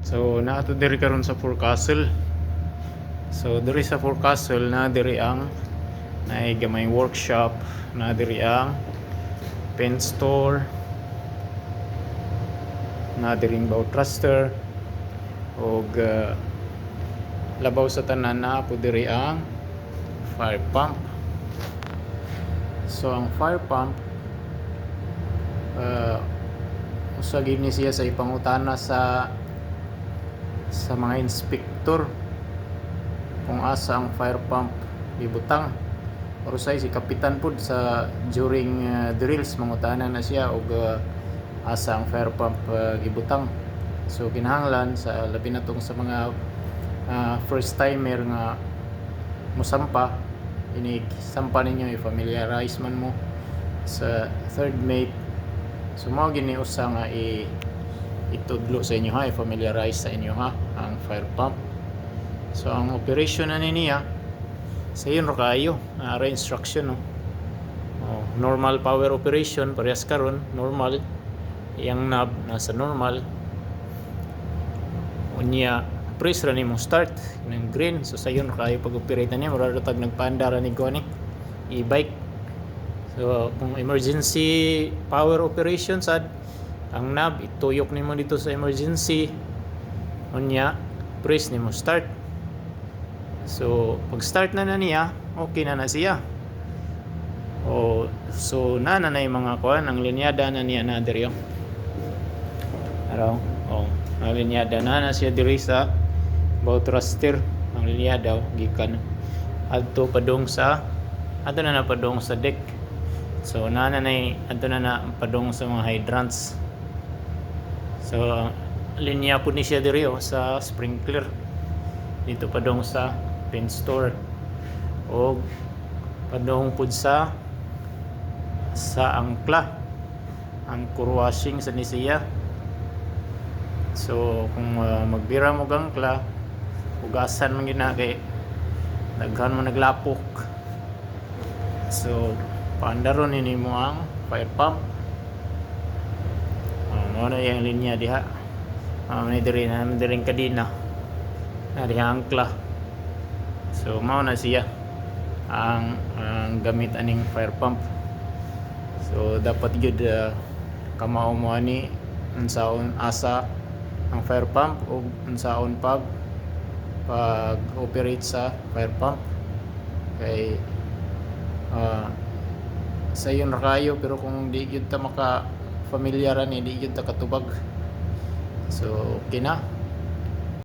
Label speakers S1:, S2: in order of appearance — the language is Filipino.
S1: So naato diri karon sa forecastle. So diri sa forecastle na diri ang naay gamay workshop, na diri ang pen store, na diri bow thruster og labaw sa tanan na po diri ang fire pump. So ang fire pump usa gid ni siya sa ipangutana sa mga inspektor kung asa ang fire pump ibutang, or say si kapitan pud sa during drills mangutana na siya og asa ang fire pump gibutang. So kinahanglan sa labi na tong sa mga first timer nga mosampa, ini sampa ninyo i-familiarize man mo sa third mate. So mao gini usa nga itudlo sa inyo ha, i-familiarize sa inyo ha ang fire pump. So ang operation na niya sa yun kayo ara instruction no. Normal power operation parehas karon normal, yang knob nasa normal, unya press ra nimo start ng green. So sa yun kayo pag-operate niya mararatag nagpaandara ni gani e-bike. So kung emergency power operation sad ang knob ituyok nimo dito sa emergency, unya press nimo start. So pag start na niya okay na siya. So na yung mga kuan ang linyada na niya na diri araw ang linyada na siya diri sa bow thruster. Ang linyada gikan adto padung sa padung sa deck. So adto na padung sa mga hydrants. So linya po ni siya diri sa sprinkler dito padung sa pen store o padung pud sa angkla ang core washing sa nisiya. So kung magbira mo angkla ugasan man gina kay daghan mo naglapok. So paandaron ini mo ang fire pump. Mao na yung linya diha. May diri kadina na diha angkla. So mao na siya ang gamit aning fire pump. So dapat gyud kamao mo ani unsaon asa ang fire pump o unsaon pag operate sa fire pump kay sa yun ra kayo, pero kung di gyud ta maka familiar ani di gyud ta katubag. So okay na.